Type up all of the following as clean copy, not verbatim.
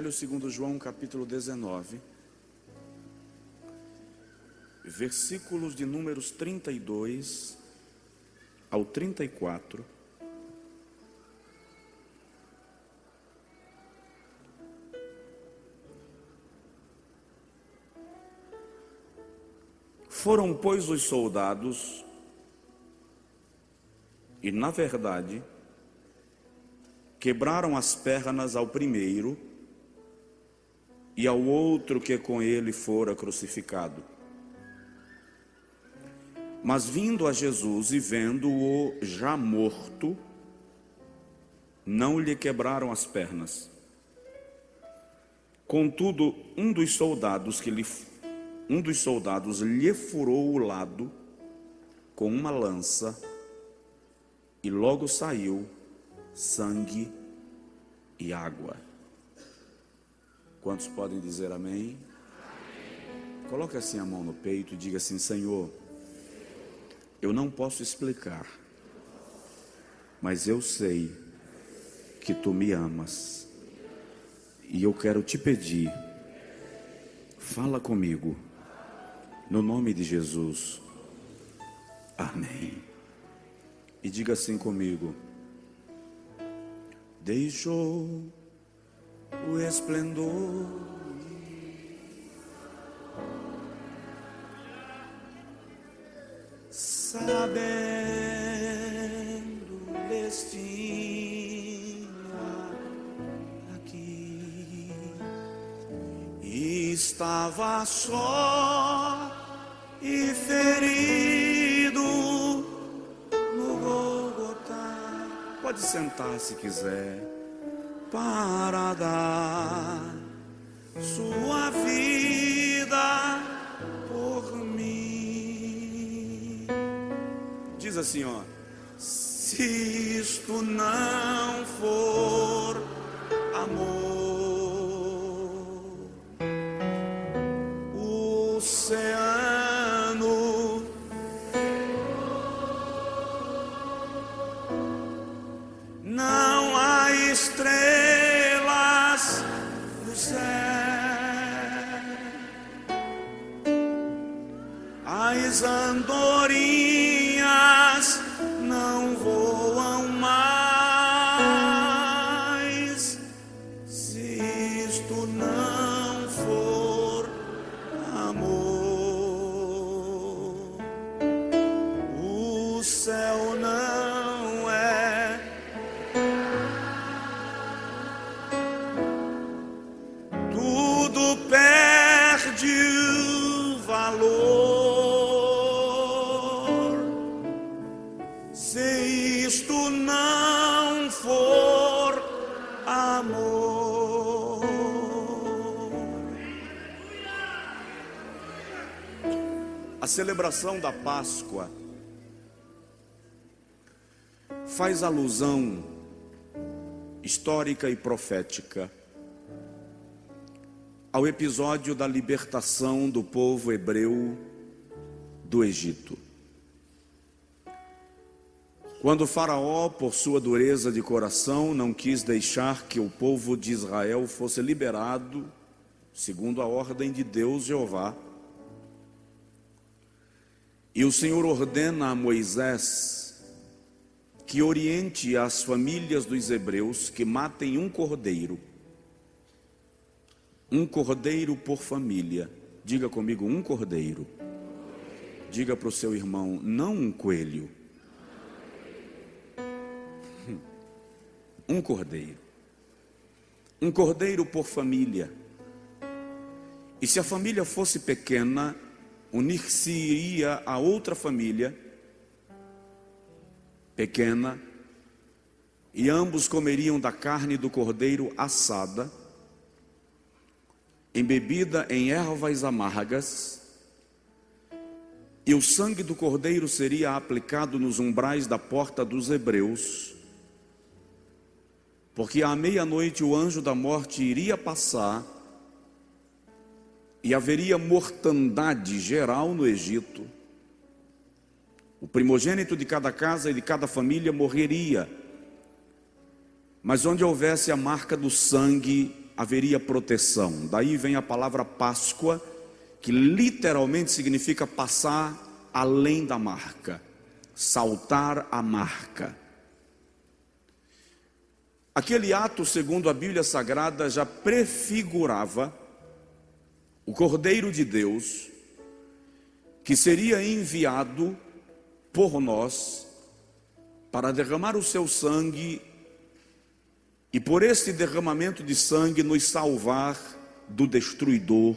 Evangelho segundo João, capítulo 19, versículos de números 32 ao 34. Foram, pois, os soldados, e, na verdade, quebraram as pernas ao primeiro e ao outro que com ele fora crucificado. Mas vindo a Jesus e vendo-o já morto, não lhe quebraram as pernas. Contudo, um dos soldados lhe furou o lado com uma lança e logo saiu sangue e água. Quantos podem dizer amém? Amém. Coloque assim a mão no peito e diga assim: Senhor, eu não posso explicar, mas eu sei que Tu me amas e eu quero Te pedir, fala comigo, no nome de Jesus, amém. E diga assim comigo: deixou o esplendor, sabendo o destino aqui, estava só e ferido no Gólgota. Pode sentar se quiser, para dar sua vida por mim. Diz assim, ó: se isto não for amor, o oceano não há estrelas no céu, as andorinhas não voam mais, se isto não for amor, o céu não é. Tudo perde o valor se isto não for amor. A celebração da Páscoa faz alusão histórica e profética ao episódio da libertação do povo hebreu do Egito. Quando Faraó, por sua dureza de coração, não quis deixar que o povo de Israel fosse liberado, segundo a ordem de Deus Jeová, e o Senhor ordena a Moisés que oriente as famílias dos hebreus que matem um cordeiro por família. Diga comigo: um cordeiro. Diga para o seu irmão: não um coelho, um cordeiro. Um cordeiro por família. E se a família fosse pequena, unir-se-iria a outra família pequena, e ambos comeriam da carne do cordeiro assada, embebida em ervas amargas, e o sangue do cordeiro seria aplicado nos umbrais da porta dos hebreus, porque à meia-noite o anjo da morte iria passar e haveria mortandade geral no Egito. O primogênito de cada casa e de cada família morreria, mas onde houvesse a marca do sangue, haveria proteção. Daí vem a palavra Páscoa, que literalmente significa passar além da marca, saltar a marca. Aquele ato, segundo a Bíblia Sagrada, já prefigurava o Cordeiro de Deus, que seria enviado por nós para derramar o seu sangue e por este derramamento de sangue nos salvar do destruidor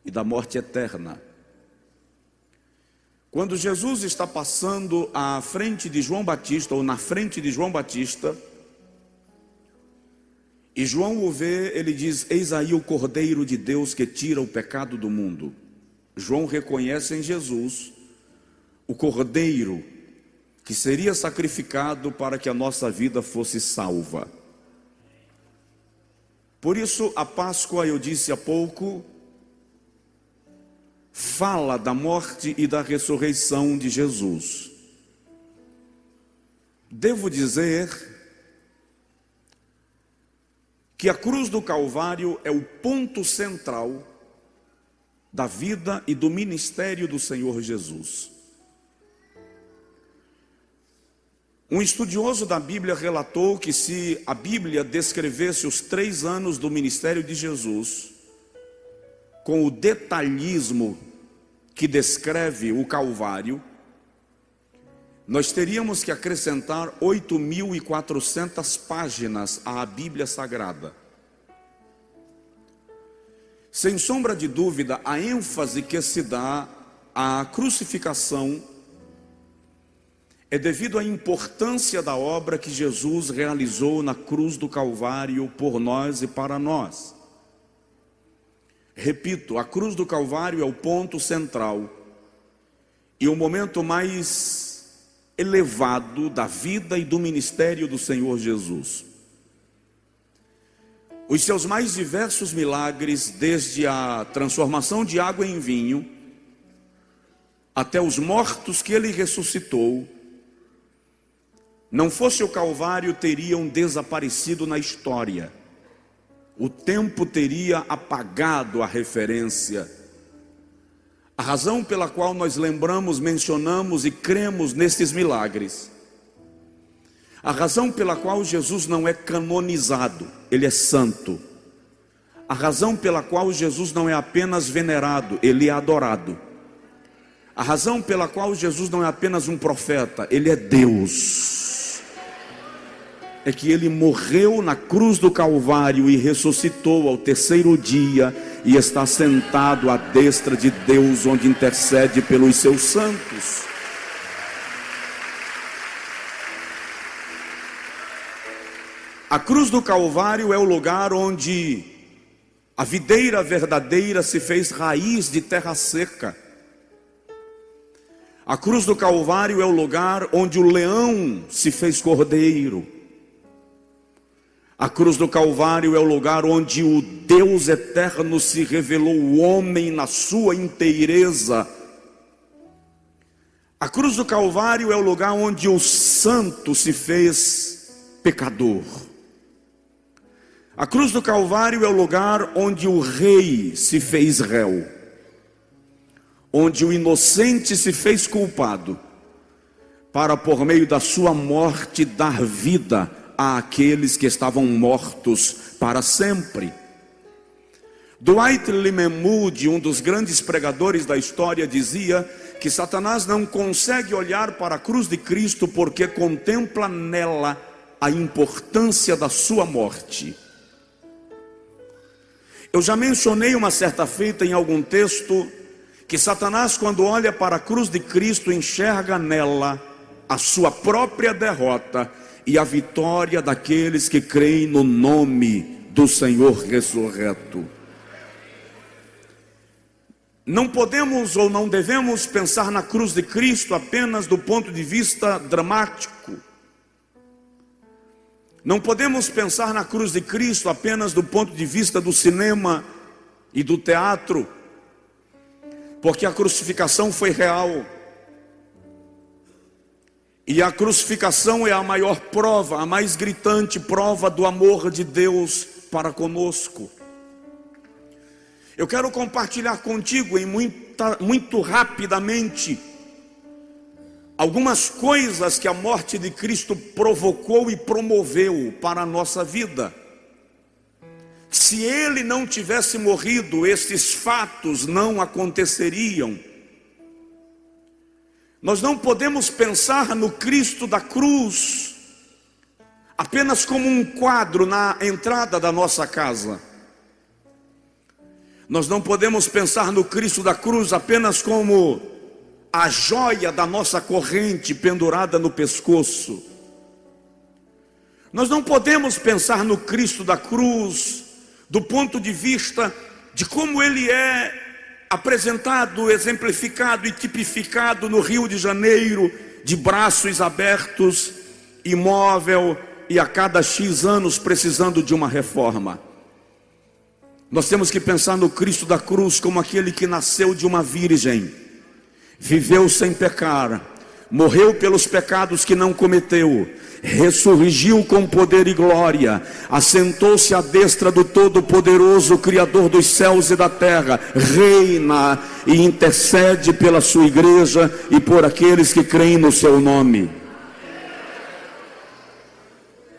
e da morte eterna. Quando Jesus está passando à frente de João Batista, ou na frente de João Batista, e João o vê, ele diz: eis aí o Cordeiro de Deus que tira o pecado do mundo. João reconhece em Jesus o Cordeiro que seria sacrificado para que a nossa vida fosse salva. Por isso a Páscoa, eu disse há pouco, fala da morte e da ressurreição de Jesus. Devo dizer que a cruz do Calvário é o ponto central da vida e do ministério do Senhor Jesus. Um estudioso da Bíblia relatou que se a Bíblia descrevesse os 3 anos do ministério de Jesus com o detalhismo que descreve o Calvário, nós teríamos que acrescentar 8.400 páginas à Bíblia Sagrada. Sem sombra de dúvida, a ênfase que se dá à crucificação é devido à importância da obra que Jesus realizou na cruz do Calvário por nós e para nós. Repito, a cruz do Calvário é o ponto central e o momento mais elevado da vida e do ministério do Senhor Jesus. Os seus mais diversos milagres, desde a transformação de água em vinho, até os mortos que ele ressuscitou, não fosse o Calvário, teriam desaparecido na história. O tempo teria apagado a referência. A razão pela qual nós lembramos, mencionamos e cremos nesses milagres, a razão pela qual Jesus não é canonizado, ele é santo. A razão pela qual Jesus não é apenas venerado, ele é adorado. A razão pela qual Jesus não é apenas um profeta, ele é Deus. É que ele morreu na cruz do Calvário e ressuscitou ao 3º dia e está sentado à destra de Deus, onde intercede pelos seus santos. A cruz do Calvário é o lugar onde a videira verdadeira se fez raiz de terra seca. A cruz do Calvário é o lugar onde o leão se fez cordeiro. A cruz do Calvário é o lugar onde o Deus eterno se revelou o homem na sua inteireza. A cruz do Calvário é o lugar onde o santo se fez pecador. A cruz do Calvário é o lugar onde o rei se fez réu, onde o inocente se fez culpado, para por meio da sua morte dar vida àqueles que estavam mortos para sempre. Dwight Lyman Moody, um dos grandes pregadores da história, dizia que Satanás não consegue olhar para a cruz de Cristo porque contempla nela a importância da sua morte. Eu já mencionei uma certa feita em algum texto que Satanás, quando olha para a cruz de Cristo, enxerga nela a sua própria derrota e a vitória daqueles que creem no nome do Senhor ressurreto. Não podemos ou não devemos pensar na cruz de Cristo apenas do ponto de vista dramático. Não podemos pensar na cruz de Cristo apenas do ponto de vista do cinema e do teatro, porque a crucificação foi real. E a crucificação é a maior prova, a mais gritante prova do amor de Deus para conosco. Eu quero compartilhar contigo muito rapidamente algumas coisas que a morte de Cristo provocou e promoveu para a nossa vida. Se Ele não tivesse morrido, estes fatos não aconteceriam. Nós não podemos pensar no Cristo da cruz apenas como um quadro na entrada da nossa casa. Nós não podemos pensar no Cristo da cruz apenas como a joia da nossa corrente pendurada no pescoço. Nós não podemos pensar no Cristo da cruz do ponto de vista de como Ele é apresentado, exemplificado e tipificado no Rio de Janeiro, de braços abertos, imóvel e a cada X anos precisando de uma reforma. Nós temos que pensar no Cristo da cruz como aquele que nasceu de uma virgem, viveu sem pecar, morreu pelos pecados que não cometeu, ressurgiu com poder e glória, assentou-se à destra do Todo-Poderoso, Criador dos céus e da terra, reina e intercede pela sua igreja e por aqueles que creem no seu nome.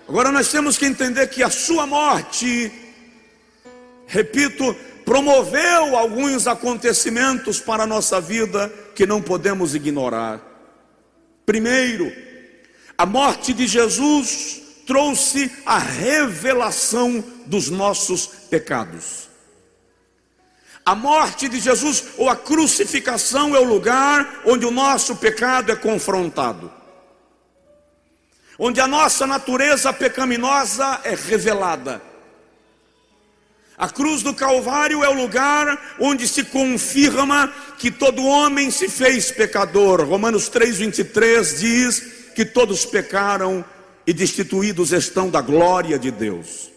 Agora nós temos que entender que a sua morte, repito, promoveu alguns acontecimentos para a nossa vida que não podemos ignorar. Primeiro, a morte de Jesus trouxe a revelação dos nossos pecados. A morte de Jesus, ou a crucificação, é o lugar onde o nosso pecado é confrontado, onde a nossa natureza pecaminosa é revelada. A cruz do Calvário é o lugar onde se confirma que todo homem se fez pecador. Romanos 3:23 diz que todos pecaram e destituídos estão da glória de Deus.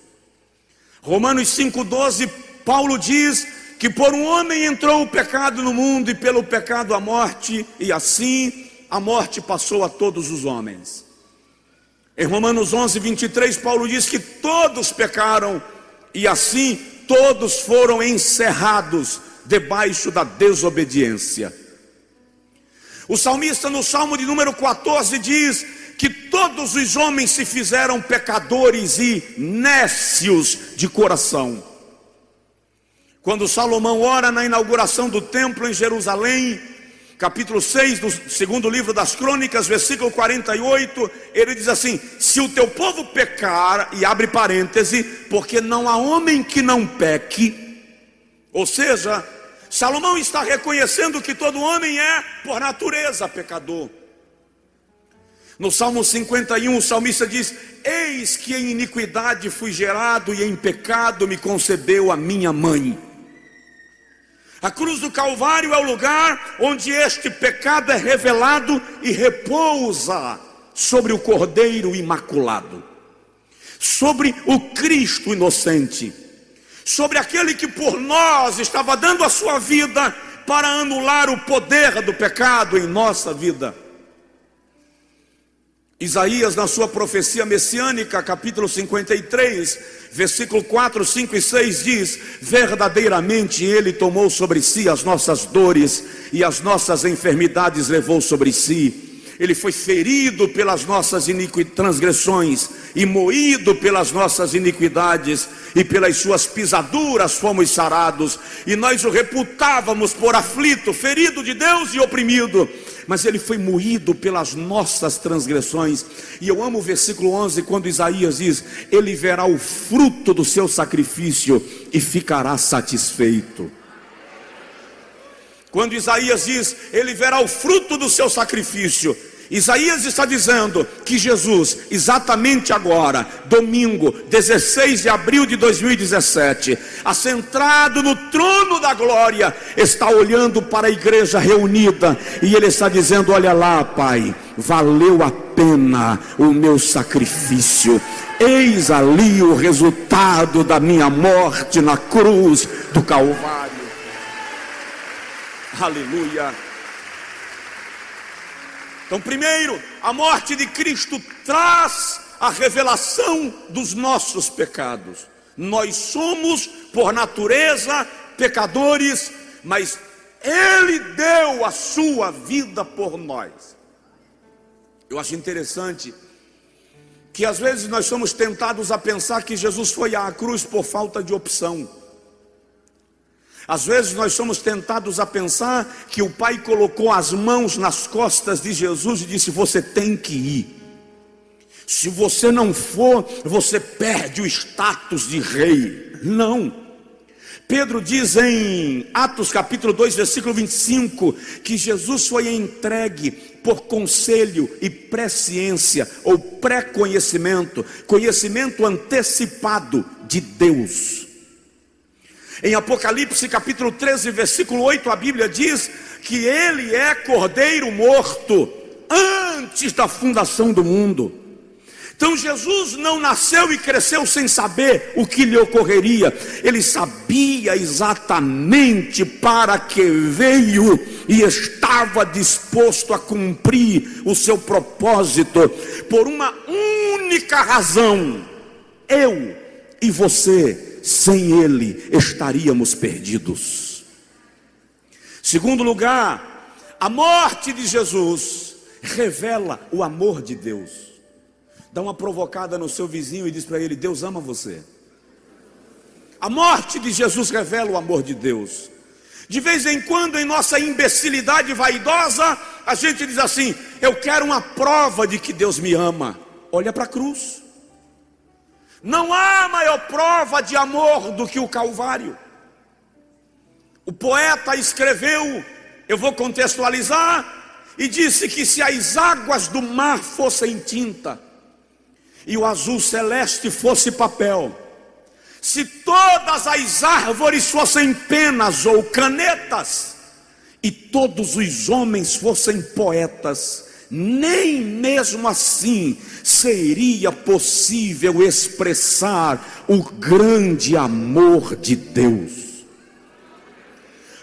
Romanos 5:12, Paulo diz que por um homem entrou o pecado no mundo e pelo pecado a morte, e assim a morte passou a todos os homens. Em Romanos 11:23, Paulo diz que todos pecaram e assim todos foram encerrados debaixo da desobediência. O salmista no Salmo de número 14 diz que todos os homens se fizeram pecadores e nécios de coração. Quando Salomão ora na inauguração do templo em Jerusalém, capítulo 6 do segundo livro das Crônicas, versículo 48, ele diz assim: se o teu povo pecar, e abre parêntese, porque não há homem que não peque. Ou seja, Salomão está reconhecendo que todo homem é, por natureza, pecador. No Salmo 51, o salmista diz: eis que em iniquidade fui gerado, e em pecado me concebeu a minha mãe. A cruz do Calvário é o lugar onde este pecado é revelado e repousa sobre o Cordeiro imaculado, sobre o Cristo inocente, sobre aquele que por nós estava dando a sua vida para anular o poder do pecado em nossa vida. Isaías, na sua profecia messiânica, capítulo 53, versículo 4, 5 e 6 diz: verdadeiramente Ele tomou sobre si as nossas dores e as nossas enfermidades levou sobre si. Ele foi ferido pelas nossas transgressões e moído pelas nossas iniquidades, e pelas suas pisaduras fomos sarados. E nós o reputávamos por aflito, ferido de Deus e oprimido, mas ele foi moído pelas nossas transgressões. E eu amo o versículo 11, quando Isaías diz: ele verá o fruto do seu sacrifício e ficará satisfeito. Quando Isaías diz: ele verá o fruto do seu sacrifício, Isaías está dizendo que Jesus, exatamente agora, domingo 16 de abril de 2017, assentado no trono da glória, está olhando para a igreja reunida, e Ele está dizendo: olha lá, Pai, valeu a pena o meu sacrifício. Eis ali o resultado da minha morte na cruz do Calvário. Aleluia. Então, primeiro, a morte de Cristo traz a revelação dos nossos pecados. Nós somos, por natureza, pecadores, mas Ele deu a sua vida por nós. Eu acho interessante que às vezes nós somos tentados a pensar que Jesus foi à cruz por falta de opção. Às vezes nós somos tentados a pensar que o Pai colocou as mãos nas costas de Jesus e disse: você tem que ir. Se você não for, você perde o status de rei. Não. Pedro diz em Atos capítulo 2, versículo 25, que Jesus foi entregue por conselho e presciência, ou pré-conhecimento, conhecimento antecipado de Deus. Em Apocalipse capítulo 13, versículo 8, a Bíblia diz que Ele é cordeiro morto antes da fundação do mundo. Então Jesus não nasceu e cresceu sem saber o que lhe ocorreria. Ele sabia exatamente para que veio e estava disposto a cumprir o seu propósito, por uma única razão: eu e você, sem Ele, estaríamos perdidos. Segundo lugar, a morte de Jesus revela o amor de Deus. Dá uma provocada no seu vizinho e diz para ele: Deus ama você. A morte de Jesus revela o amor de Deus. De vez em quando, em nossa imbecilidade vaidosa, a gente diz assim: eu quero uma prova de que Deus me ama. Olha para a cruz. Não há maior prova de amor do que o Calvário. O poeta escreveu, eu vou contextualizar, e disse que se as águas do mar fossem tinta e o azul celeste fosse papel, se todas as árvores fossem penas ou canetas, e todos os homens fossem poetas, nem mesmo assim seria possível expressar o grande amor de Deus.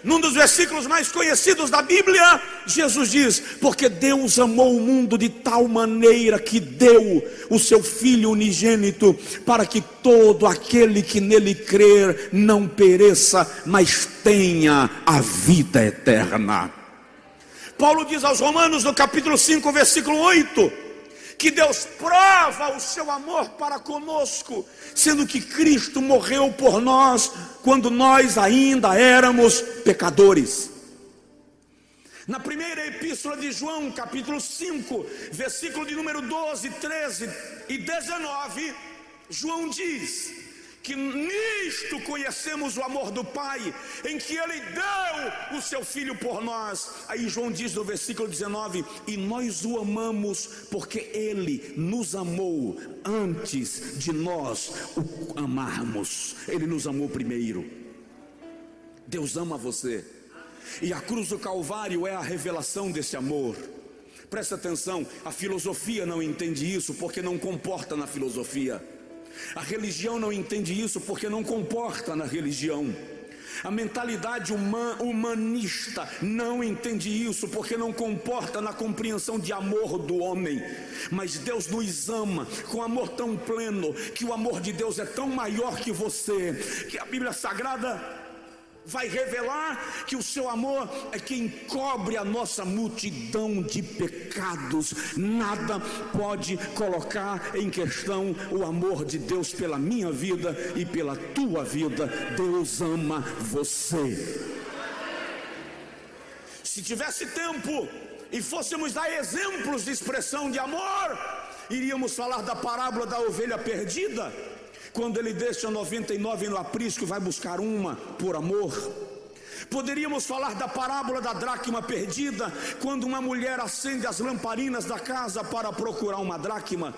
Num dos versículos mais conhecidos da Bíblia, Jesus diz: porque Deus amou o mundo de tal maneira que deu o seu Filho unigênito, para que todo aquele que nele crer não pereça, mas tenha a vida eterna. Paulo diz aos Romanos, no capítulo 5, versículo 8, que Deus prova o seu amor para conosco, sendo que Cristo morreu por nós, quando nós ainda éramos pecadores. Na primeira epístola de João, capítulo 5, versículo de número 12, 13 e 19, João diz que nisto conhecemos o amor do Pai, em que Ele deu o seu Filho por nós. Aí João diz no versículo 19: e nós o amamos porque Ele nos amou antes de nós o amarmos. Ele nos amou primeiro. Deus ama você, e a cruz do Calvário é a revelação desse amor. Presta atenção, a filosofia não entende isso, porque não comporta na filosofia. A religião não entende isso, porque não comporta na religião. A mentalidade humanista não entende isso, porque não comporta na compreensão de amor do homem. Mas Deus nos ama com amor tão pleno, que o amor de Deus é tão maior que você, que a Bíblia Sagrada vai revelar que o seu amor é que encobre a nossa multidão de pecados. Nada pode colocar em questão o amor de Deus pela minha vida e pela tua vida. Deus ama você. Se tivesse tempo e fôssemos dar exemplos de expressão de amor, iríamos falar da parábola da ovelha perdida, quando ele deixa 99 no aprisco e vai buscar uma por amor. Poderíamos falar da parábola da dracma perdida, quando uma mulher acende as lamparinas da casa para procurar uma dracma.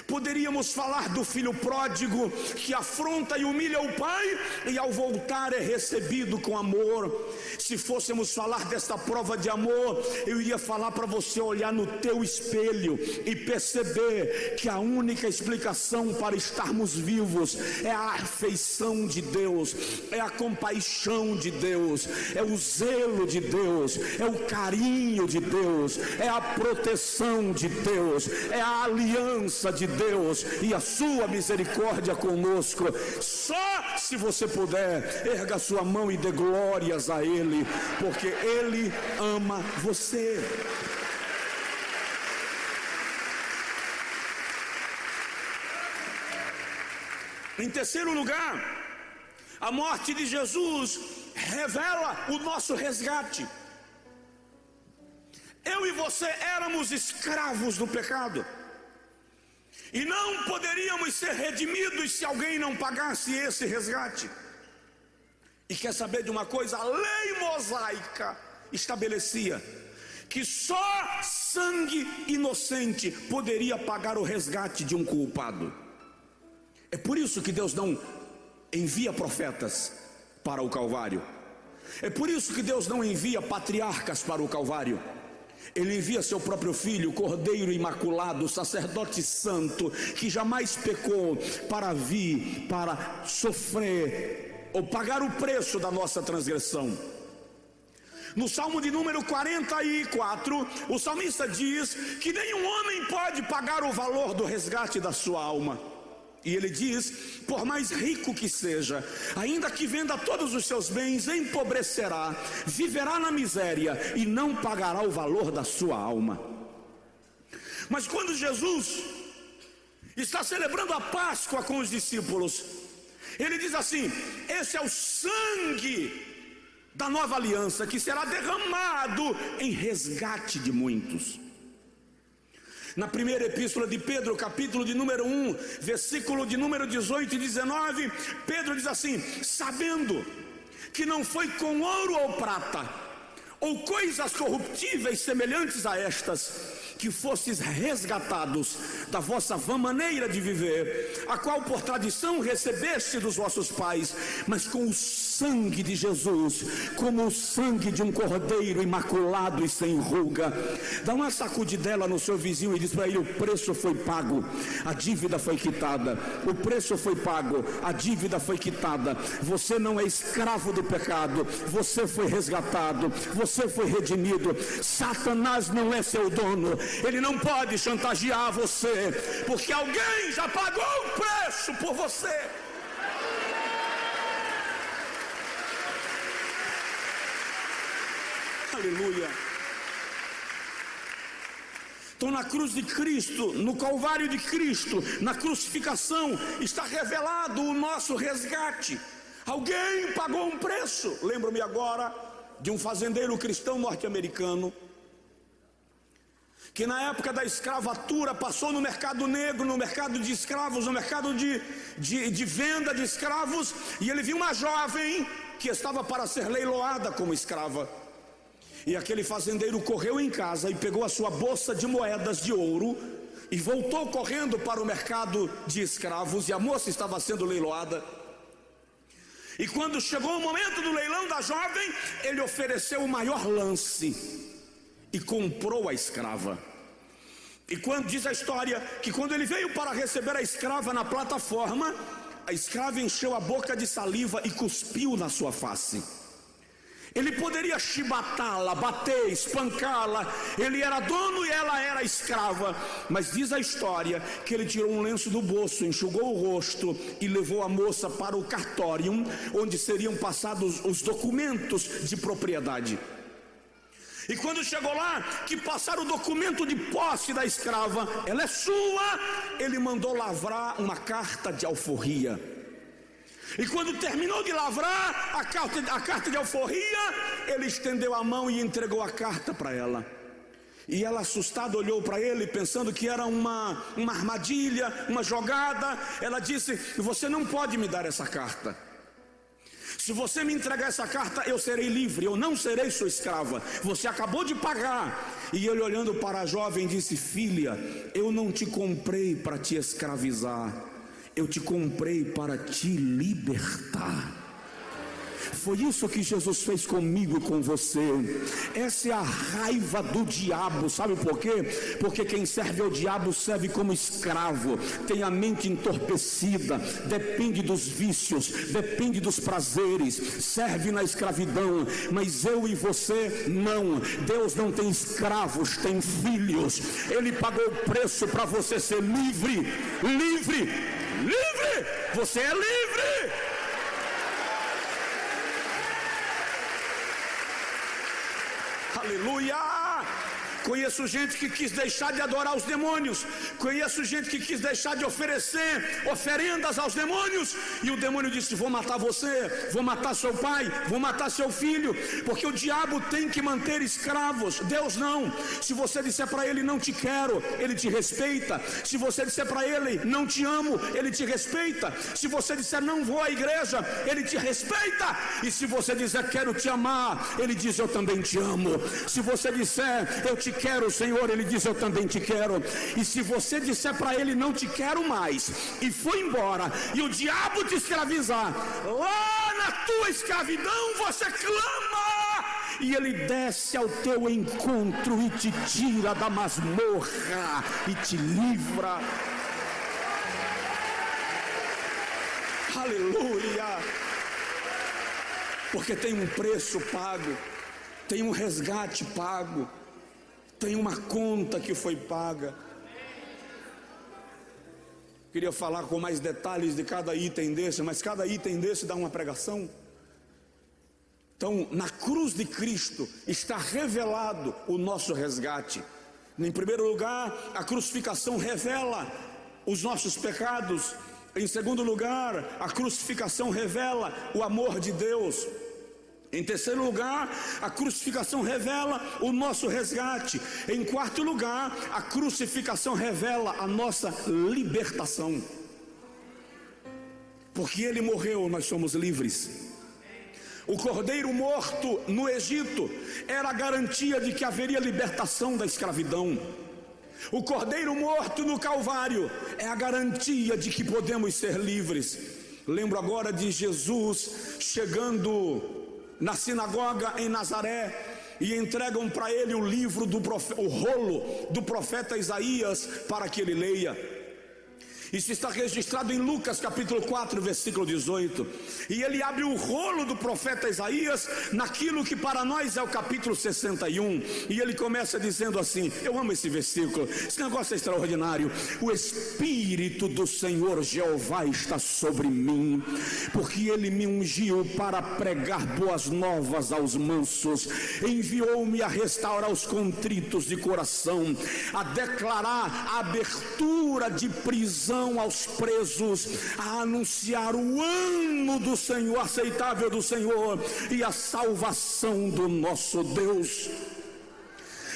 Poderíamos falar do filho pródigo, que afronta e humilha o pai, e ao voltar é recebido com amor. Se fôssemos falar desta prova de amor, eu iria falar para você olhar no teu espelho e perceber que a única explicação para estarmos vivos é a afeição de Deus, é a compaixão de Deus, é o zelo de Deus, é o carinho de Deus, é a proteção de Deus, é a aliança de Deus e a sua misericórdia conosco. Só se você puder, erga sua mão e dê glórias a Ele, porque Ele ama você. Em terceiro lugar, a morte de Jesus revela o nosso resgate. Eu e você éramos escravos do pecado e não poderíamos ser redimidos se alguém não pagasse esse resgate. E quer saber de uma coisa? A lei mosaica estabelecia que só sangue inocente poderia pagar o resgate de um culpado. É por isso que Deus não envia profetas para o Calvário. É por isso que Deus não envia patriarcas para o Calvário. Ele envia seu próprio filho, Cordeiro imaculado, sacerdote santo, que jamais pecou, para vir, para sofrer ou pagar o preço da nossa transgressão. No Salmo de número 44, o salmista diz que nenhum homem pode pagar o valor do resgate da sua alma. E ele diz: por mais rico que seja, ainda que venda todos os seus bens, empobrecerá, viverá na miséria e não pagará o valor da sua alma. Mas quando Jesus está celebrando a Páscoa com os discípulos, ele diz assim: esse é o sangue da nova aliança que será derramado em resgate de muitos. Na primeira epístola de Pedro, capítulo de número 1, versículo de número 18 e 19, Pedro diz assim: sabendo que não foi com ouro ou prata, ou coisas corruptíveis semelhantes a estas, que fostes resgatados da vossa vã maneira de viver, a qual por tradição recebeste dos vossos pais, mas com o sangue de Jesus, como o sangue de um cordeiro imaculado e sem ruga. Dá uma sacudidela no seu vizinho e diz para ele: o preço foi pago, a dívida foi quitada. O preço foi pago, a dívida foi quitada. Você não é escravo do pecado, você foi resgatado, você foi redimido. Satanás não é seu dono, ele não pode chantagear você, porque alguém já pagou o preço por você. Aleluia. Então, na cruz de Cristo, no Calvário de Cristo, na crucificação, está revelado o nosso resgate. Alguém pagou um preço. Lembro-me agora de um fazendeiro cristão norte-americano que na época da escravatura passou no mercado negro, no mercado de escravos, no mercado de venda de escravos, e ele viu uma jovem que estava para ser leiloada como escrava. E aquele fazendeiro correu em casa e pegou a sua bolsa de moedas de ouro e voltou correndo para o mercado de escravos, e a moça estava sendo leiloada. E quando chegou o momento do leilão da jovem, ele ofereceu o maior lance e comprou a escrava. E quando diz a história que quando ele veio para receber a escrava na plataforma, a escrava encheu a boca de saliva e cuspiu na sua face. Ele poderia chibatá-la, bater, espancá-la. Ele era dono e ela era escrava. Mas diz a história que ele tirou um lenço do bolso, enxugou o rosto e levou a moça para o cartório, onde seriam passados os documentos de propriedade. E quando chegou lá, que passaram o documento de posse da escrava, ela é sua, ele mandou lavrar uma carta de alforria. E quando terminou de lavrar a carta de alforria, ele estendeu a mão e entregou a carta para ela. E ela, assustada, olhou para ele, pensando que era uma armadilha, uma jogada. Ela disse: você não pode me dar essa carta. Se você me entregar essa carta, eu serei livre, eu não serei sua escrava. Você acabou de pagar. E ele, olhando para a jovem, disse: filha, eu não te comprei para te escravizar, eu te comprei para te libertar. Foi isso que Jesus fez comigo e com você. Essa é a raiva do diabo. Sabe por quê? Porque quem serve ao diabo serve como escravo, tem a mente entorpecida, depende dos vícios, depende dos prazeres, serve na escravidão. Mas eu e você não. Deus não tem escravos, tem filhos. Ele pagou o preço para você ser livre. Livre, livre, você é livre. Aleluia! Conheço gente que quis deixar de adorar os demônios. Conheço gente que quis deixar de oferecer oferendas aos demônios. E o demônio disse: vou matar você, vou matar seu pai, vou matar seu filho. Porque o diabo tem que manter escravos. Deus não. Se você disser para ele não te quero, ele te respeita. Se você disser para ele não te amo, ele te respeita. Se você disser não vou à igreja, ele te respeita. E se você disser quero te amar, ele diz eu também te amo. Se você disser eu te quero, Senhor, ele diz eu também te quero. E se você disser para ele não te quero mais e foi embora, e o diabo te escravizar, lá na tua escravidão você clama, e ele desce ao teu encontro e te tira da masmorra e te livra. Aleluia! Porque tem um preço pago, tem um resgate pago, tem uma conta que foi paga. Queria falar com mais detalhes de cada item desse, mas cada item desse dá uma pregação. Então, na cruz de Cristo está revelado o nosso resgate. Em primeiro lugar, a crucificação revela os nossos pecados. Em segundo lugar, a crucificação revela o amor de Deus. Em terceiro lugar, a crucificação revela o nosso resgate. Em quarto lugar, a crucificação revela a nossa libertação. Porque ele morreu, nós somos livres. O cordeiro morto no Egito era a garantia de que haveria libertação da escravidão. O cordeiro morto no Calvário é a garantia de que podemos ser livres. Lembro agora de Jesus chegando na sinagoga em Nazaré, e entregam para ele o livro o rolo do profeta Isaías para que ele leia. Isso está registrado em Lucas capítulo 4, versículo 18. E ele abre o rolo do profeta Isaías naquilo que para nós é o capítulo 61. E ele começa dizendo assim, eu amo esse versículo, esse negócio é extraordinário: o Espírito do Senhor Jeová está sobre mim, porque ele me ungiu para pregar boas novas aos mansos, enviou-me a restaurar os contritos de coração, a declarar a abertura de prisão aos presos, a anunciar o ano do Senhor, aceitável do Senhor, e a salvação do nosso Deus.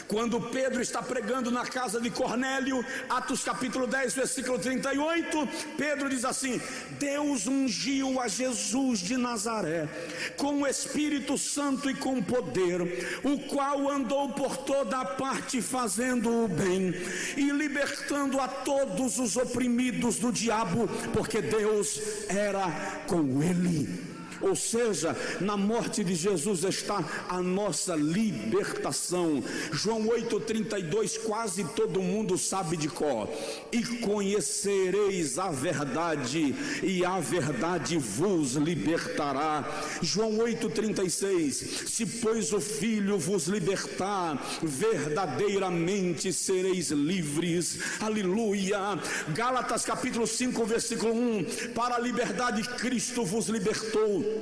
Quando Pedro está pregando na casa de Cornélio, Atos capítulo 10, versículo 38, Pedro diz assim: Deus ungiu a Jesus de Nazaré com o Espírito Santo e com poder, o qual andou por toda a parte fazendo o bem e libertando a todos os oprimidos do diabo, porque Deus era com ele. Ou seja, na morte de Jesus está a nossa libertação. João 8,32, quase todo mundo sabe de cor. E conhecereis a verdade, e a verdade vos libertará. João 8,36, se pois o Filho vos libertar, verdadeiramente sereis livres. Aleluia. Gálatas capítulo 5, versículo 1, para a liberdade Cristo vos libertou.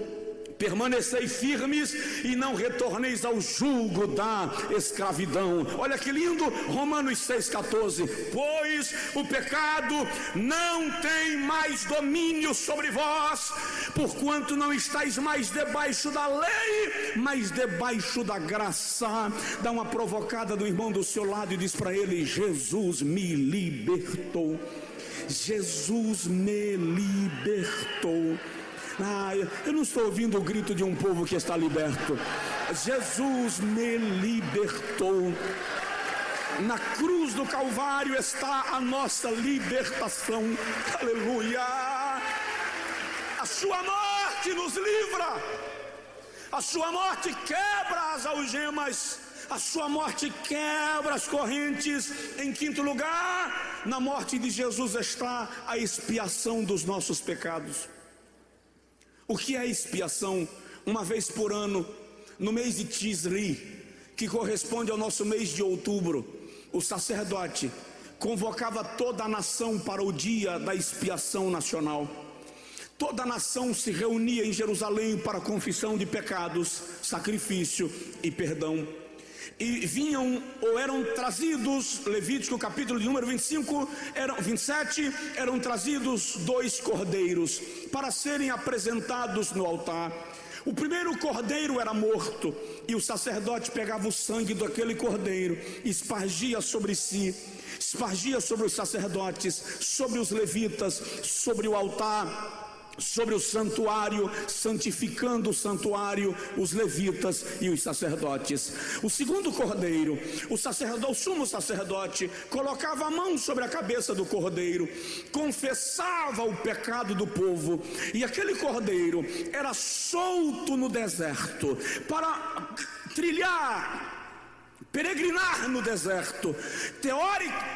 Permanecei firmes e não retorneis ao jugo da escravidão. Olha que lindo, Romanos 6,14. Pois o pecado não tem mais domínio sobre vós, porquanto não estáis mais debaixo da lei, mas debaixo da graça. Dá uma provocada do irmão do seu lado e diz para ele: Jesus me libertou. Jesus me libertou. Eu não estou ouvindo o grito de um povo que está liberto. Jesus me libertou. Na cruz do Calvário está a nossa libertação. Aleluia. A sua morte nos livra. A sua morte quebra as algemas, a sua morte quebra as correntes. Em quinto lugar, na morte de Jesus está a expiação dos nossos pecados. O que é expiação? Uma vez por ano, no mês de Tisri, que corresponde ao nosso mês de outubro, o sacerdote convocava toda a nação para o dia da expiação nacional. Toda a nação se reunia em Jerusalém para a confissão de pecados, sacrifício e perdão. E vinham ou eram trazidos, Levítico capítulo de número 27, eram trazidos 2 cordeiros para serem apresentados no altar. O primeiro cordeiro era morto, e o sacerdote pegava o sangue daquele cordeiro, espargia sobre si, espargia sobre os sacerdotes, sobre os levitas, sobre o altar, sobre o santuário, santificando o santuário, os levitas e os sacerdotes. O segundo cordeiro, o sumo sacerdote colocava a mão sobre a cabeça do cordeiro, confessava o pecado do povo, e aquele cordeiro era solto no deserto para trilhar, peregrinar no deserto.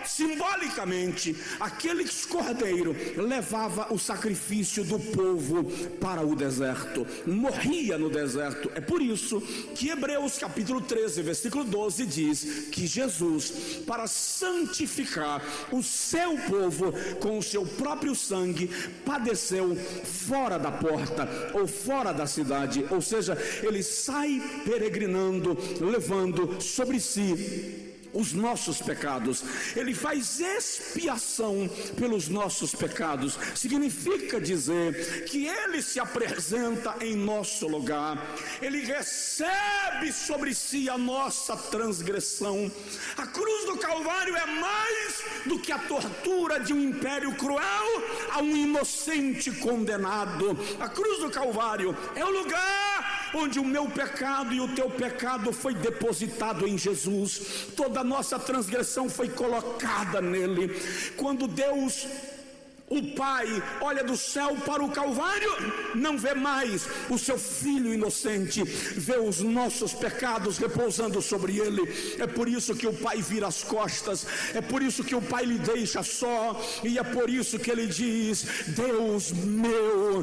Simbolicamente, aquele cordeiro levava o sacrifício do povo para o deserto, morria no deserto. É por isso que Hebreus capítulo 13, versículo 12 diz que Jesus, para santificar o seu povo com o seu próprio sangue, padeceu fora da porta ou fora da cidade, ou seja, ele sai peregrinando, levando sobre si os nossos pecados. Ele faz expiação pelos nossos pecados. Significa dizer que ele se apresenta em nosso lugar, ele recebe sobre si a nossa transgressão. A cruz do Calvário é mais do que a tortura de um império cruel a um inocente condenado. A cruz do Calvário é o lugar onde o meu pecado e o teu pecado foi depositado em Jesus. Toda a nossa transgressão foi colocada nele. Quando Deus, o Pai, olha do céu para o Calvário, não vê mais o seu filho inocente, vê os nossos pecados repousando sobre ele. É por isso que o Pai vira as costas, é por isso que o Pai lhe deixa só, e é por isso que ele diz: Deus meu,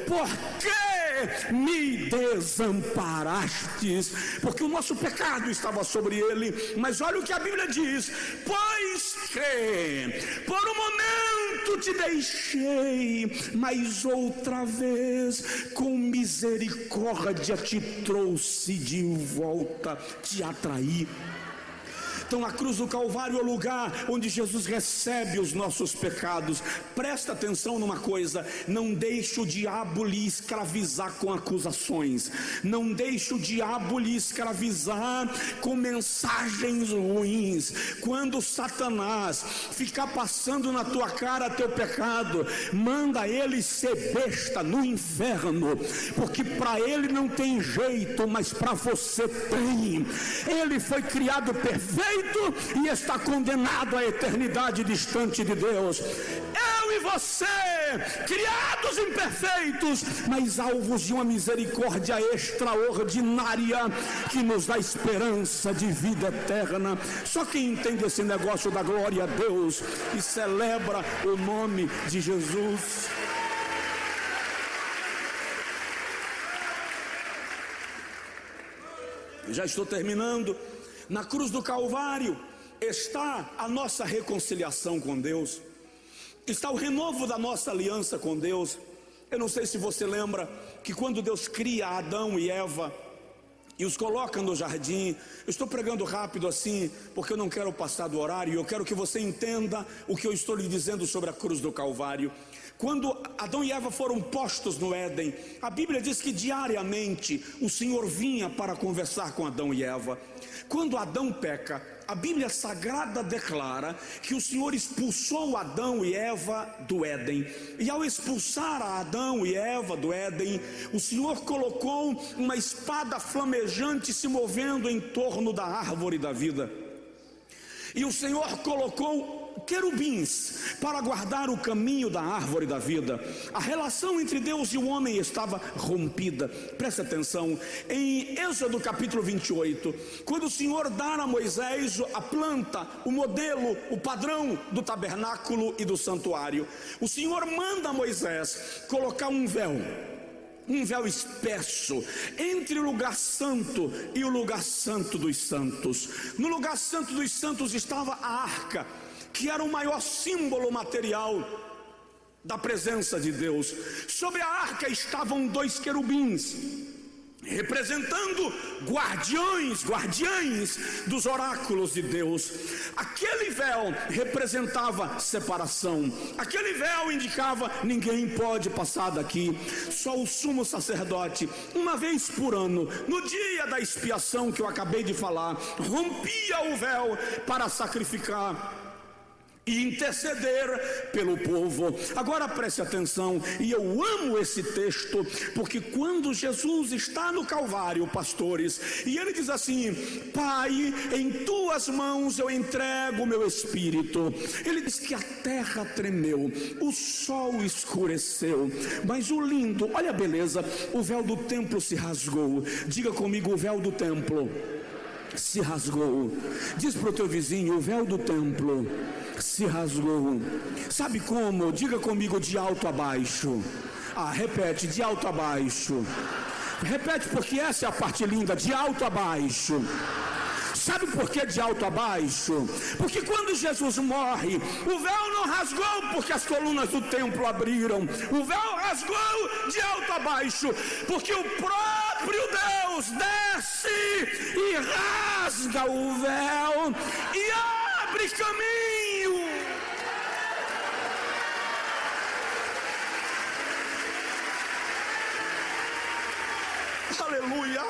por que me desamparastes? Porque o nosso pecado estava sobre ele. Mas olha o que a Bíblia diz: pois que por um momento te deixei, mas outra vez com misericórdia te trouxe de volta, te atraí. Então a cruz do Calvário é o lugar onde Jesus recebe os nossos pecados. Presta atenção numa coisa: não deixe o diabo lhe escravizar com acusações, não deixe o diabo lhe escravizar com mensagens ruins. Quando Satanás ficar passando na tua cara teu pecado, manda ele ser besta no inferno, porque para ele não tem jeito, mas para você tem. Ele foi criado perfeito e está condenado à eternidade distante de Deus. Eu e você, criados imperfeitos, mas alvos de uma misericórdia extraordinária que nos dá esperança de vida eterna. Só quem entende esse negócio dá glória a Deus e celebra o nome de Jesus. Já estou terminando. Na cruz do Calvário está a nossa reconciliação com Deus, está o renovo da nossa aliança com Deus. Eu não sei se você lembra que quando Deus cria Adão e Eva e os coloca no jardim, eu estou pregando rápido assim, porque eu não quero passar do horário, eu quero que você entenda o que eu estou lhe dizendo sobre a cruz do Calvário. Quando Adão e Eva foram postos no Éden, a Bíblia diz que diariamente o Senhor vinha para conversar com Adão e Eva. Quando Adão peca, a Bíblia Sagrada declara que o Senhor expulsou Adão e Eva do Éden. E ao expulsar a Adão e Eva do Éden, o Senhor colocou uma espada flamejante se movendo em torno da árvore da vida. E o Senhor colocou querubins para guardar o caminho da árvore da vida. A relação entre Deus e o homem estava rompida. Preste atenção, em Êxodo capítulo 28, quando o Senhor dá a Moisés a planta, o modelo, o padrão do tabernáculo e do santuário, o Senhor manda a Moisés colocar um véu espesso entre o lugar santo e o lugar santo dos santos. No lugar santo dos santos estava a arca, que era o maior símbolo material da presença de Deus. Sobre a arca estavam 2 querubins, representando guardiães dos oráculos de Deus. Aquele véu representava separação. Aquele véu indicava: ninguém pode passar daqui. Só o sumo sacerdote, uma vez por ano, no dia da expiação que eu acabei de falar, rompia o véu para sacrificar e interceder pelo povo. Agora preste atenção, e eu amo esse texto, porque quando Jesus está no Calvário, pastores, e ele diz assim: Pai, em tuas mãos eu entrego o meu espírito. Ele diz que a terra tremeu, o sol escureceu, mas o lindo, olha a beleza, o véu do templo se rasgou. Diga comigo: o véu do templo se rasgou. Diz para o teu vizinho: o véu do templo se rasgou. Sabe como? Diga comigo: de alto a baixo. Repete: de alto a baixo. Repete, porque essa é a parte linda: de alto a baixo. Sabe por que de alto a baixo? Porque quando Jesus morre, o véu não rasgou porque as colunas do templo abriram. O véu rasgou de alto a baixo porque o próprio Deus desce e rasga o véu e abre caminho. Aleluia!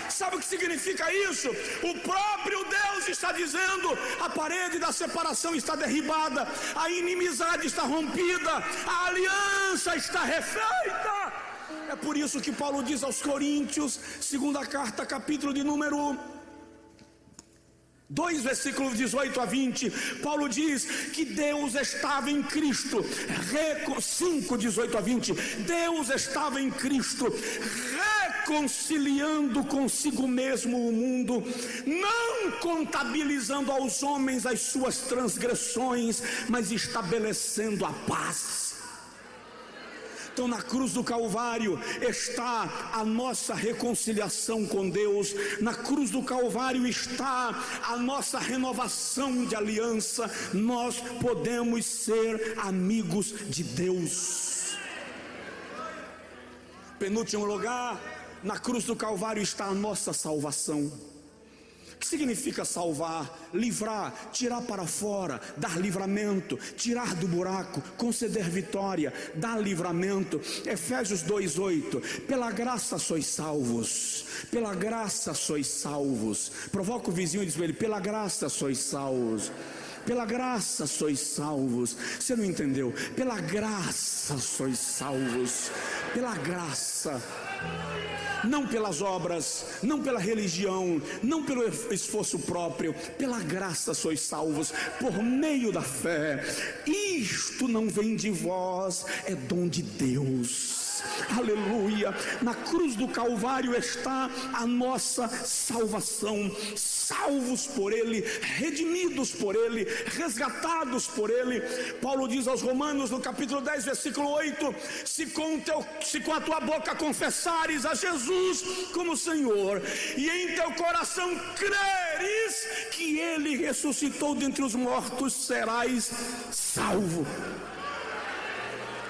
Sabe o que significa isso? O próprio Deus está dizendo: a parede da separação está derribada, a inimizade está rompida, a aliança está refeita. É por isso que Paulo diz aos Coríntios, segunda carta, capítulo de número 2, versículos 18 a 20, Paulo diz que Deus estava em Cristo, 5, 18 a 20, Deus estava em Cristo, reconciliando consigo mesmo o mundo, não contabilizando aos homens as suas transgressões, mas estabelecendo a paz. Então, na cruz do Calvário está a nossa reconciliação com Deus. Na cruz do Calvário está a nossa renovação de aliança. Nós podemos ser amigos de Deus. Penúltimo lugar, na cruz do Calvário está a nossa salvação. O que significa salvar? Livrar, tirar para fora, dar livramento, tirar do buraco, conceder vitória, dar livramento. Efésios 2:8, pela graça sois salvos, pela graça sois salvos. Provoca o vizinho e diz para ele: pela graça sois salvos. Pela graça sois salvos. Você não entendeu? Pela graça sois salvos. Pela graça. Não pelas obras, não pela religião, não pelo esforço próprio. Pela graça sois salvos, por meio da fé. Isto não vem de vós, é dom de Deus. Aleluia. Na cruz do Calvário está a nossa salvação. Salvos por Ele, redimidos por Ele, resgatados por Ele. Paulo diz aos Romanos no capítulo 10, versículo 8: se com a tua boca confessares a Jesus como Senhor, e em teu coração creres que Ele ressuscitou dentre os mortos, serás salvo.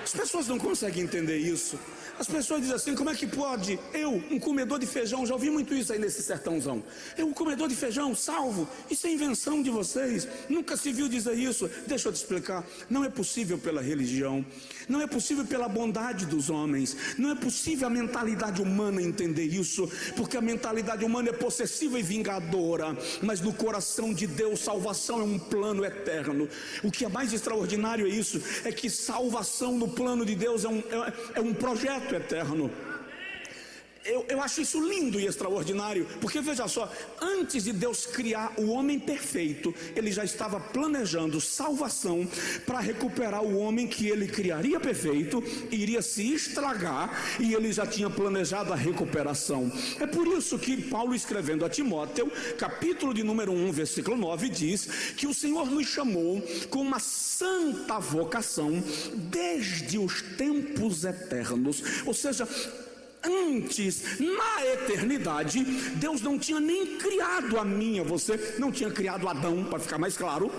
As pessoas não conseguem entender isso. As pessoas dizem assim: como é que pode? Eu, um comedor de feijão, já ouvi muito isso aí nesse sertãozão. Eu, um comedor de feijão, salvo? Isso é invenção de vocês. Nunca se viu dizer isso. Deixa eu te explicar. Não é possível pela religião, não é possível pela bondade dos homens, não é possível a mentalidade humana entender isso, porque a mentalidade humana é possessiva e vingadora. Mas no coração de Deus, salvação é um plano eterno. O que é mais extraordinário é isso, é que salvação no plano de Deus é um projeto eterno. Eu acho isso lindo e extraordinário, porque veja só, antes de Deus criar o homem perfeito, Ele já estava planejando salvação para recuperar o homem que Ele criaria perfeito, iria se estragar, e Ele já tinha planejado a recuperação. É por isso que Paulo, escrevendo a Timóteo, capítulo de número 1, versículo 9, diz que o Senhor nos chamou com uma santa vocação desde os tempos eternos. Ou seja, antes, na eternidade, Deus não tinha nem criado a mim, a você, não tinha criado Adão, para ficar mais claro,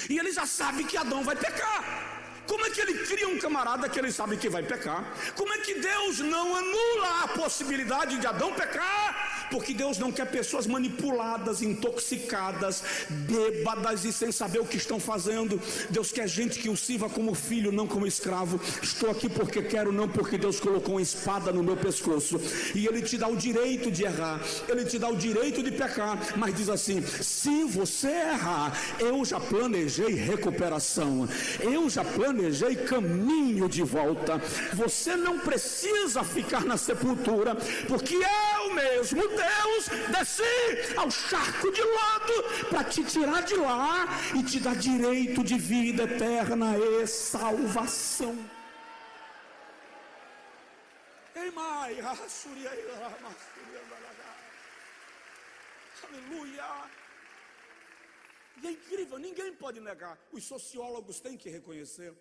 e Ele já sabe que Adão vai pecar. Como é que Ele cria um camarada que Ele sabe que vai pecar? Como é que Deus não anula a possibilidade de Adão pecar? Porque Deus não quer pessoas manipuladas, intoxicadas, bêbadas e sem saber o que estão fazendo. Deus quer gente que o sirva como filho, não como escravo. Estou aqui porque quero, não porque Deus colocou uma espada no meu pescoço. E Ele te dá o direito de errar, Ele te dá o direito de pecar, mas diz assim: se você errar, eu já planejei recuperação, eu já planejei caminho de volta. Você não precisa ficar na sepultura, porque eu mesmo, Deus, desci ao charco de lodo para te tirar de lá e te dar direito de vida eterna e salvação. Aleluia. E é incrível, ninguém pode negar. Os sociólogos têm que reconhecer,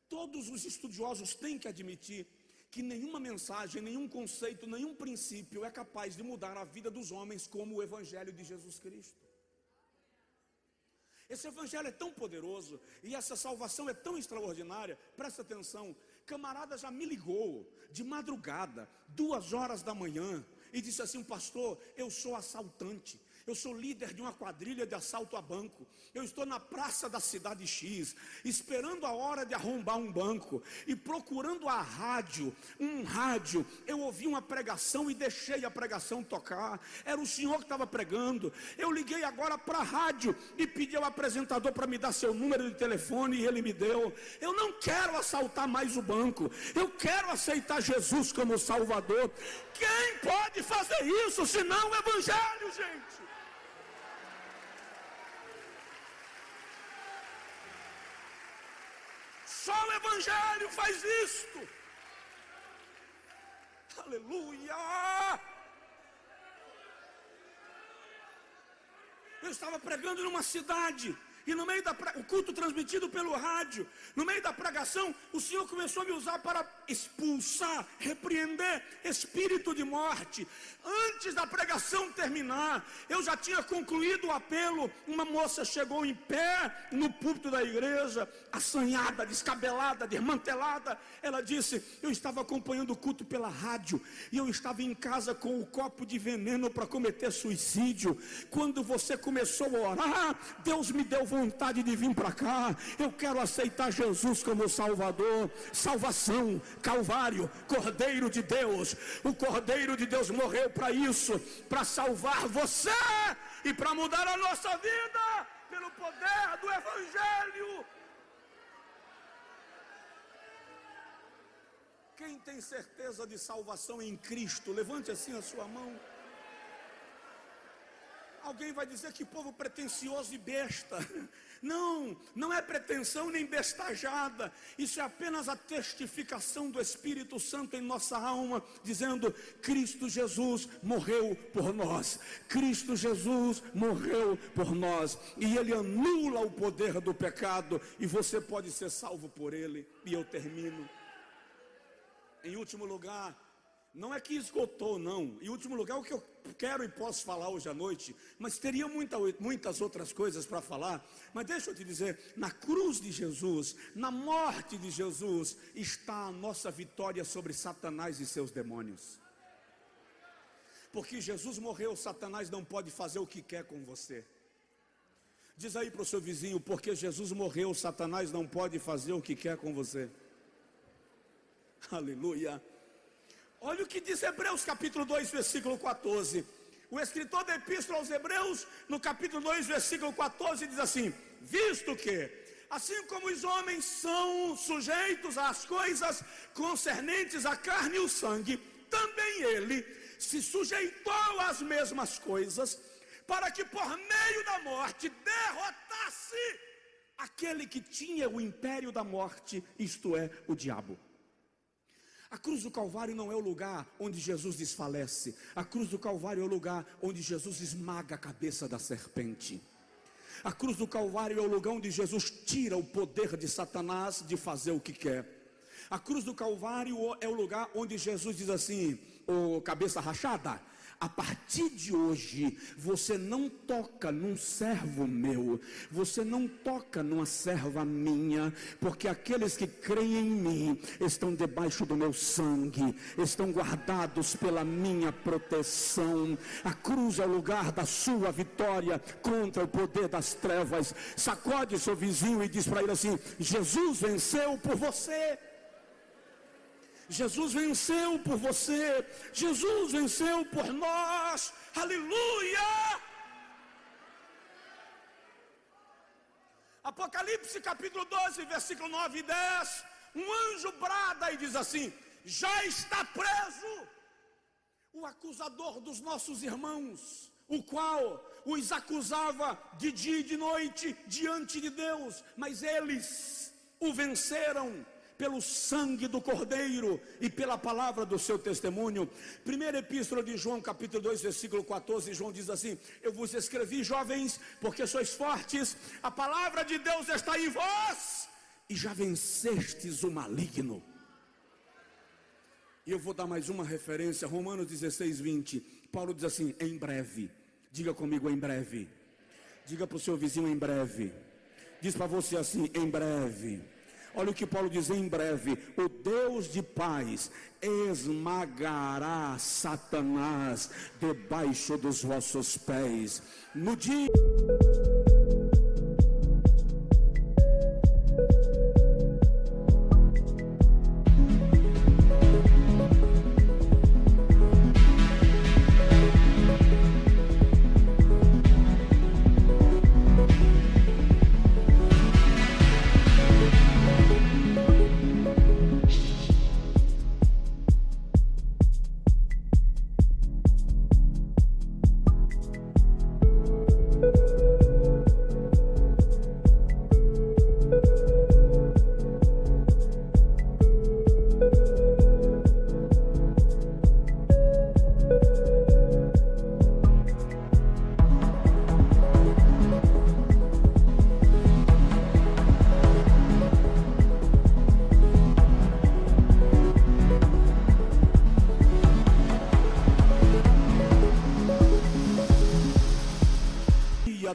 todos os estudiosos têm que admitir que nenhuma mensagem, nenhum conceito, nenhum princípio é capaz de mudar a vida dos homens como o Evangelho de Jesus Cristo. Esse Evangelho é tão poderoso e essa salvação é tão extraordinária. Presta atenção, camarada já me ligou de madrugada, 2 horas da manhã, e disse assim: pastor, eu sou assaltante, eu sou líder de uma quadrilha de assalto a banco, eu estou na praça da cidade X, esperando a hora de arrombar um banco, e procurando a rádio, eu ouvi uma pregação e deixei a pregação tocar, era o senhor que estava pregando, eu liguei agora para a rádio e pedi ao apresentador para me dar seu número de telefone, e ele me deu. Eu não quero assaltar mais o banco, eu quero aceitar Jesus como Salvador. Quem pode fazer isso senão o Evangelho, gente? Só o Evangelho faz isto. Aleluia. Eu estava pregando numa cidade, e no meio o culto transmitido pelo rádio, no meio da pregação, o Senhor começou a me usar para expulsar, repreender espírito de morte. Antes da pregação terminar, eu já tinha concluído o apelo. Uma moça chegou em pé no púlpito da igreja, assanhada, descabelada, desmantelada. Ela disse: eu estava acompanhando o culto pela rádio, e eu estava em casa com o copo de veneno para cometer suicídio. Quando você começou a orar, Deus me deu vontade de vir para cá. Eu quero aceitar Jesus como Salvador. Salvação, Calvário, Cordeiro de Deus. O Cordeiro de Deus morreu para isso, para salvar você e para mudar a nossa vida pelo poder do Evangelho. Quem tem certeza de salvação em Cristo, levante assim a sua mão. Alguém vai dizer que povo pretensioso e besta. Não, não é pretensão nem bestajada. Isso é apenas a testificação do Espírito Santo em nossa alma, dizendo: Cristo Jesus morreu por nós. Cristo Jesus morreu por nós. E Ele anula o poder do pecado, e você pode ser salvo por Ele. E eu termino. Em último lugar, não é que esgotou, não. Em último lugar, o que eu quero e posso falar hoje à noite, mas teria muitas outras coisas para falar. Mas deixa eu te dizer, na cruz de Jesus, na morte de Jesus, está a nossa vitória sobre Satanás e seus demônios. Porque Jesus morreu, Satanás não pode fazer o que quer com você. Diz aí para o seu vizinho: porque Jesus morreu, Satanás não pode fazer o que quer com você. Aleluia. Olha o que diz Hebreus capítulo 2, versículo 14. O escritor da epístola aos Hebreus, no capítulo 2, versículo 14, diz assim: visto que, assim como os homens são sujeitos às coisas concernentes à carne e o sangue, também ele se sujeitou às mesmas coisas, para que por meio da morte derrotasse aquele que tinha o império da morte, isto é, o diabo. A cruz do Calvário não é o lugar onde Jesus desfalece. A cruz do Calvário é o lugar onde Jesus esmaga a cabeça da serpente. A cruz do Calvário é o lugar onde Jesus tira o poder de Satanás de fazer o que quer. A cruz do Calvário é o lugar onde Jesus diz assim: ô cabeça rachada, a partir de hoje, você não toca num servo meu, você não toca numa serva minha, porque aqueles que creem em mim estão debaixo do meu sangue, estão guardados pela minha proteção. A cruz é o lugar da sua vitória contra o poder das trevas. Sacode seu vizinho e diz para ele assim: Jesus venceu por você. Jesus venceu por você, Jesus venceu por nós, aleluia! Apocalipse capítulo 12, versículo 9 e 10, um anjo brada e diz assim: já está preso o acusador dos nossos irmãos, o qual os acusava de dia e de noite diante de Deus, mas eles o venceram pelo sangue do Cordeiro e pela palavra do seu testemunho. Primeira epístola de João, capítulo 2, versículo 14, João diz assim: eu vos escrevi, jovens, porque sois fortes, a palavra de Deus está em vós, e já vencestes o maligno. E eu vou dar mais uma referência, Romanos 16, 20, Paulo diz assim: em breve, diga comigo, em breve, diga para o seu vizinho, em breve, diz para você assim, em breve. Olha o que Paulo diz: em breve, o Deus de paz esmagará Satanás debaixo dos vossos pés. No dia...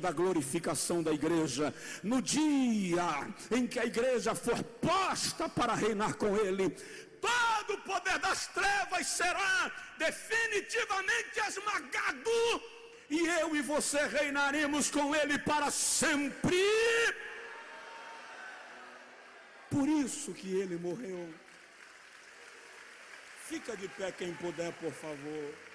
da glorificação da igreja, no dia em que a igreja for posta para reinar com ele, todo o poder das trevas será definitivamente esmagado, e eu e você reinaremos com ele para sempre. Por isso que ele morreu. Fica de pé quem puder, por favor.